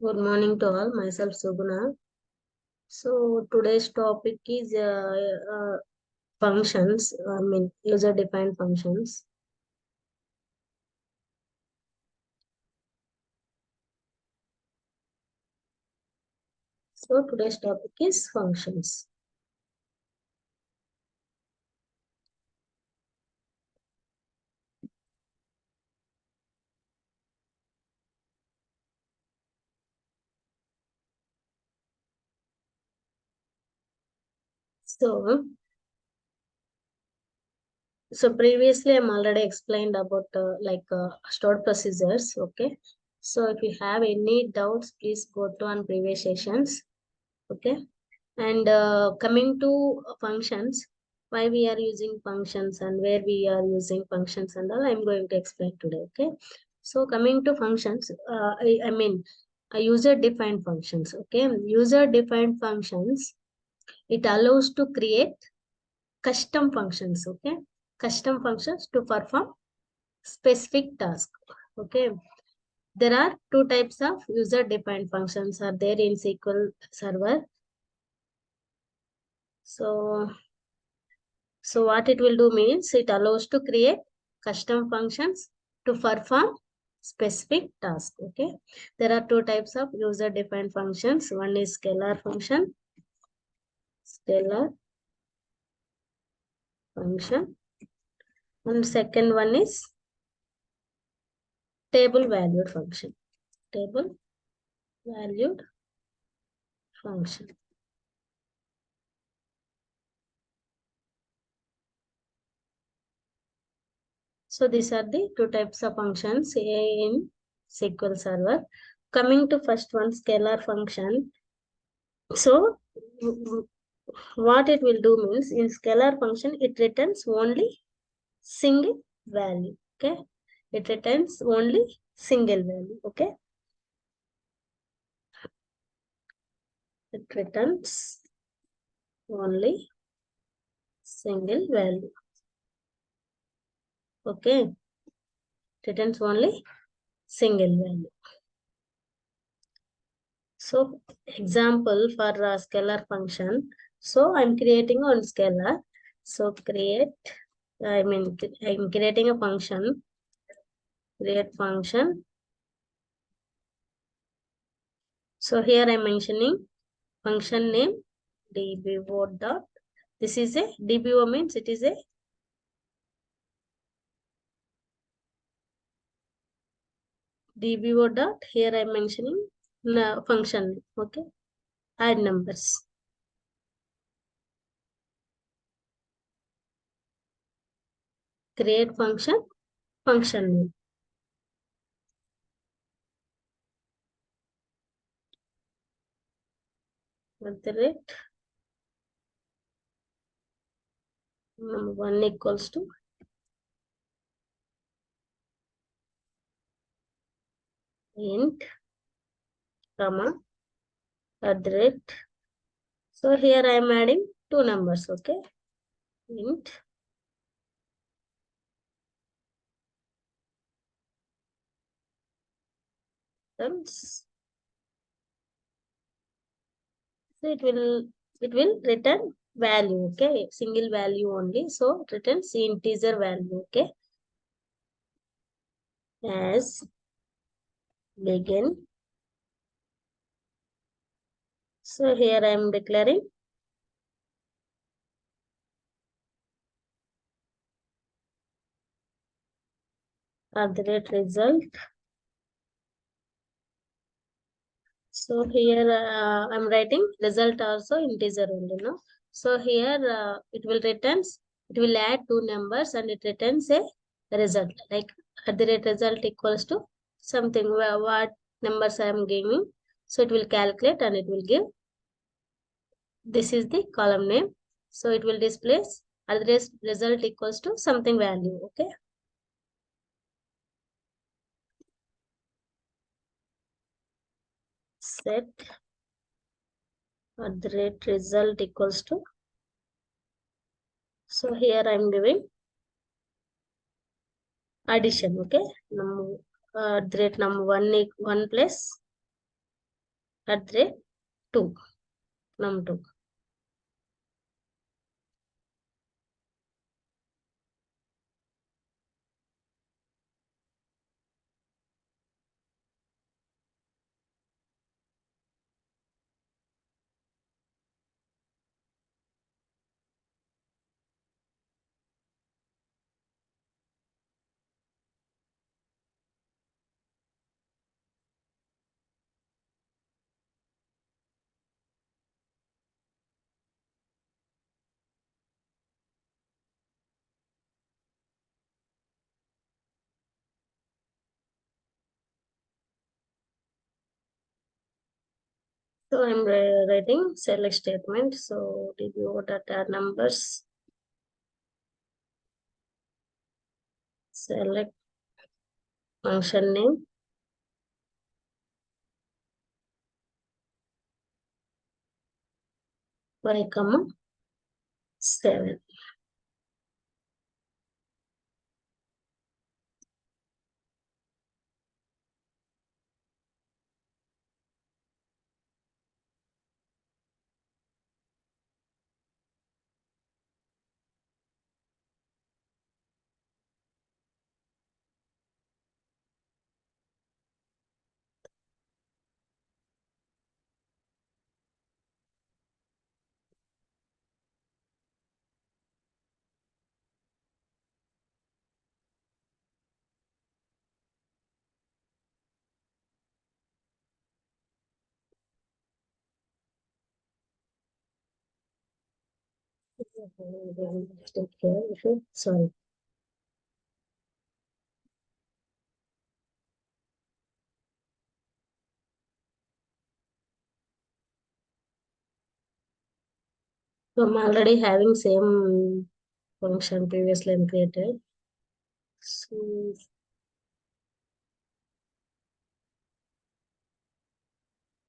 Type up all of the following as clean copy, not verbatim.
Good morning to all. Myself Suguna. So today's topic is functions. I mean user-defined functions. So today's topic is functions. So previously I'm already explained about stored procedures. Okay. So if you have any doubts, please go to on previous sessions. Okay. And coming to functions, why we are using functions and where we are using functions and all, I'm going to explain today. Okay. So coming to functions, I mean user-defined functions. Okay. User-defined functions, it allows to create custom functions. Okay. Custom functions to perform specific task. Okay. There are two types of user-defined functions are there in SQL Server. So what it will do means it allows to create custom functions to perform specific task. Okay. There are two types of user defined functions. One is scalar function. And second one is table valued function. Table valued function. So these are the two types of functions in SQL Server. Coming to first one, scalar function. So what it will do means in scalar function, it returns only single value. Okay. It returns only single value. Okay. It returns only single value. Okay. It returns only single value. So example for a scalar function. So I'm creating one scalar. So I'm creating a function. Create function. So here I'm mentioning function name dbo dot. This is a dbo means it is a dbo dot. Here I'm mentioning function. Okay. Add numbers. Create function name. At the rate number 1 equals to int comma at the rate. So here I am adding two numbers. Okay. Int comes. So it will return value. Okay. Single value only. So it returns integer value. Okay. As begin. So here I am declaring at the rate result. So here I'm writing result also integer only, no? So here it will add two numbers and it returns a result. Like at the rate result equals to something what numbers I am giving. So it will calculate and it will give. This is the column name. So it will display at the rate result equals to something value. Okay. Set at the rate result equals to. So here I am giving addition. Okay. At the rate number 1 plus at the rate 2, num2. So I'm writing select statement. So review data numbers, select function name, y comma 7. Take care. Okay. Sorry. So I'm already having same function previously created.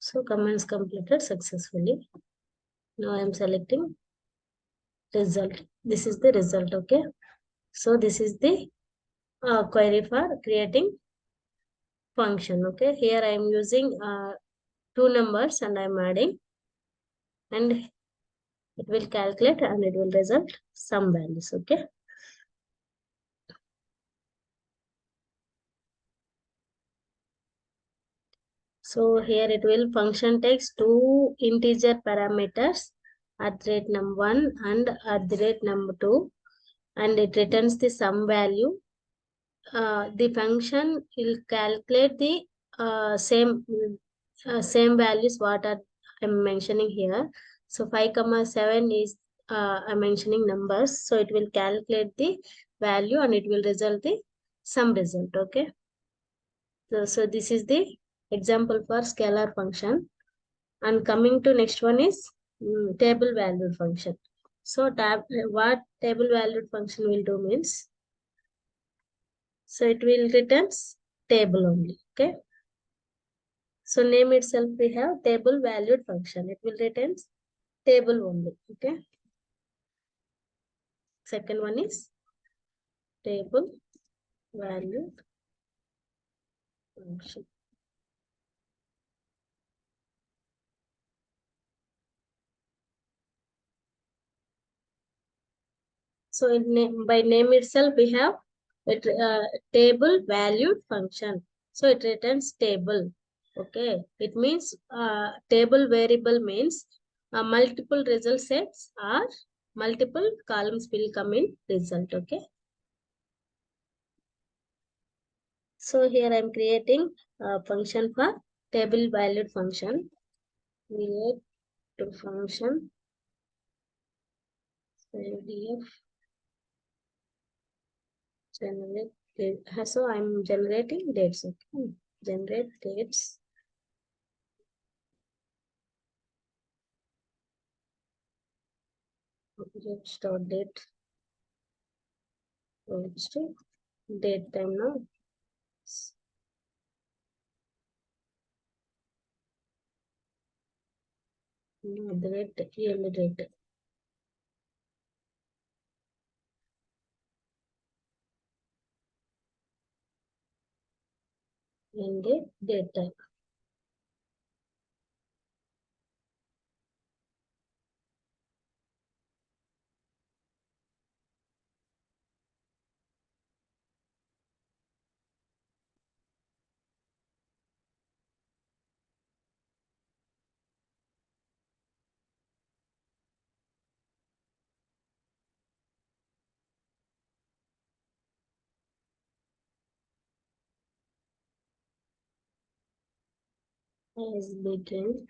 So commands completed successfully. Now I'm selecting result. This is the result. Okay. So this is the query for creating function. Okay. Here I am using two numbers and I'm adding, and it will calculate and it will result some values. Okay. So here it will function takes two integer parameters at the rate num1 and at the rate num2, and it returns the sum value. The function will calculate the same values what are I'm mentioning here. So 5 comma 7 is I'm mentioning numbers, so it will calculate the value and it will result the sum result. Okay. So this is the example for scalar function. And coming to next one is table valued function. So what table valued function will do means, so it will returns table only. Okay. So name itself we have table valued function. It will returns table only. Okay. Second one is table valued function. So by name itself, we have it table valued function. So it returns table. Okay. It means table variable means multiple result sets or multiple columns will come in result. Okay. So here I am creating a function for table valued function. Create to function df generate date. So I'm generating dates. Okay. Generate dates. Start date. Date time now. The rate yearly rate. And date time. As begin.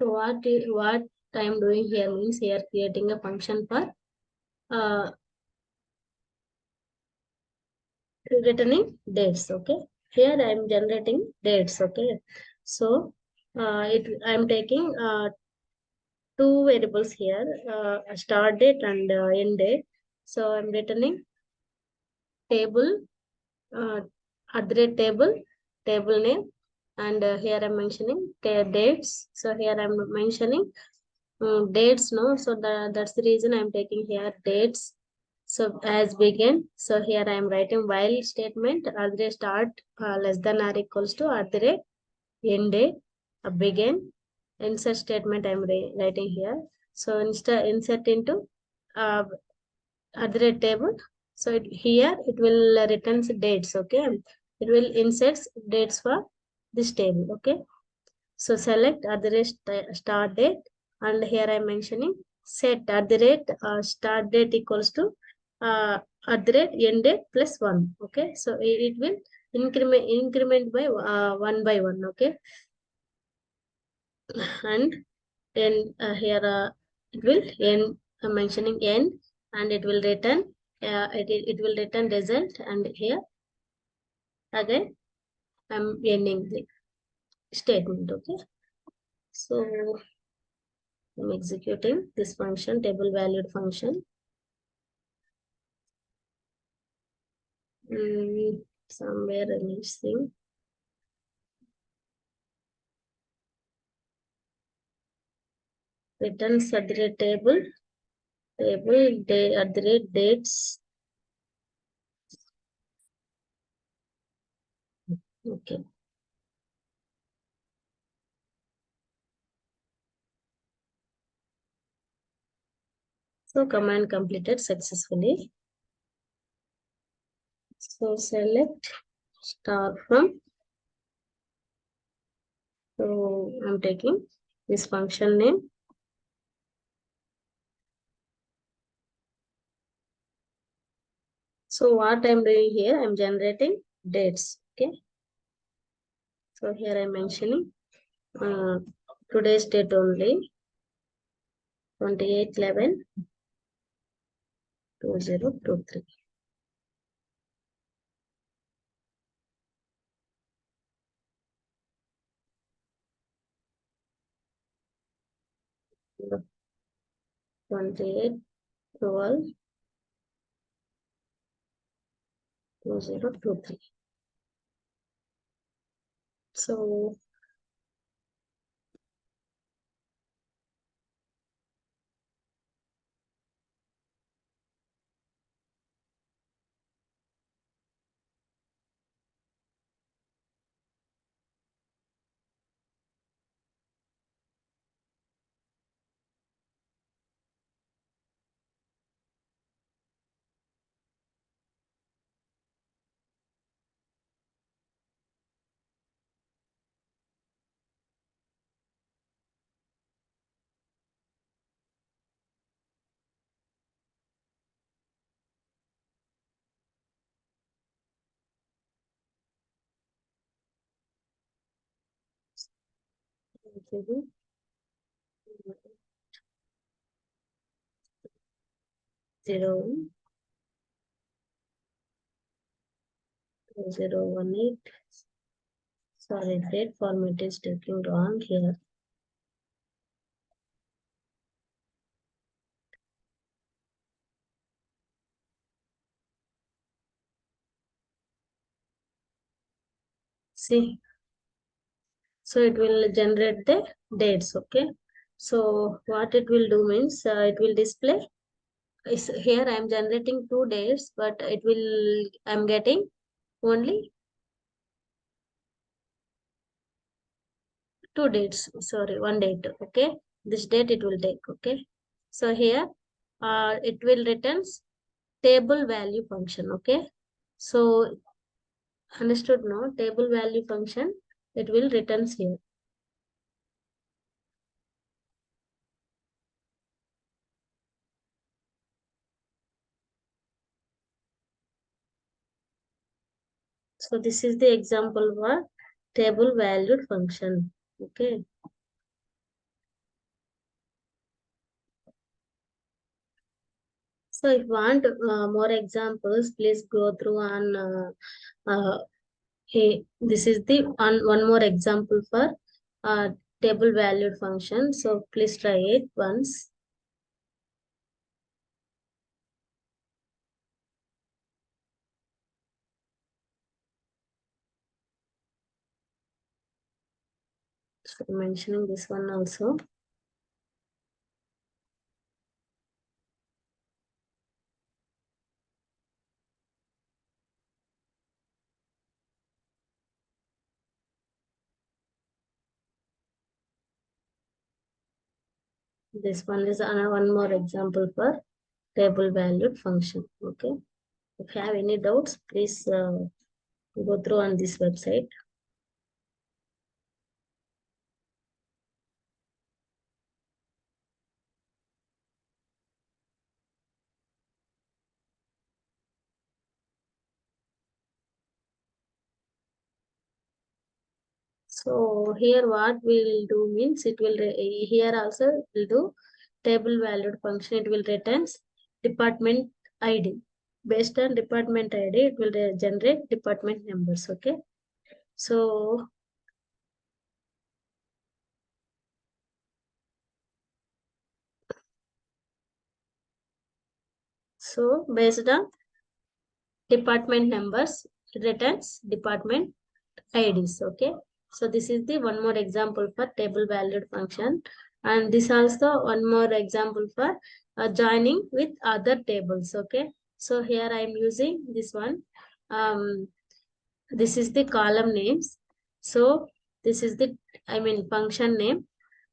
So what I'm doing here means here creating a function for uh, returning dates. Okay, here I'm generating dates. Okay, so I'm taking two variables here, a start date and end date. So I'm returning table, uh, at the rate table, table name, and here I'm mentioning dates. So here I'm mentioning dates, no. So that's the reason I'm taking here dates. So as begin, so here I'm writing while statement at the rate start less than or equals to at the rate end date, begin, insert statement I'm writing here. So insert into uh, at the rate table. So here it will return dates. Okay, it will insert dates for this table. Okay, so select at the rate start date, and here I'm mentioning set at the rate start date equals to at the rate end date plus 1. Okay, so it will increment by 1 by 1. Okay, and then here it will end, mentioning end, and it will return it will return result, and here again I'm ending the statement. Okay, so I'm executing this function, table valued function. Somewhere I'm missing. Returns at the rate table day at the rate dates. Okay. So command completed successfully. So select star from. So I'm taking this function name. So what I'm doing here, I'm generating dates. Okay. So here I'm mentioning uh, today's date only, 28/11/2023. The 28/12/2023. So Zero 018. Sorry, date format is taking wrong here. See, so it will generate the dates. Okay. So what it will do means it will display. Here I am generating 2 days, but it will I'm getting only 2 dates. Sorry, one date. Okay, this date it will take. Okay, so here it will returns table value function. Okay, so understood? No, table value function it will returns here. So this is the example for table valued function. Okay. So if you want more examples, please go through on hey, this is the one more example for uh, table valued function. So please try it once. So mentioning this one also. This one is another one more example for table valued function. Okay. If you have any doubts, please go through on this website. So here what we'll do means it will here also will do table valued function. It will returns department ID. Based on department ID, it will generate department numbers. Okay. So based on department numbers, it returns department IDs. Okay. So this is the one more example for table valued function. And this also one more example for joining with other tables. Okay. So here I am using this one. This is the column names. So this is the, function name.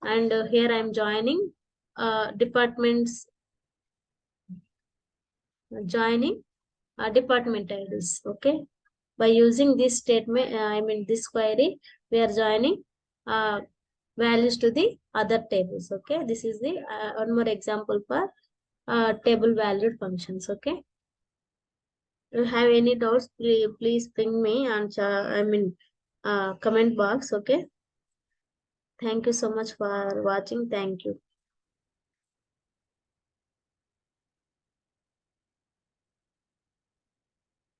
And here I am joining departments, joining department IDs. Okay. By using this statement, this query, we are joining values to the other tables. Okay. This is the one more example for table valued functions. Okay. If you have any doubts, please ping me and comment box. Okay. Thank you so much for watching. Thank you.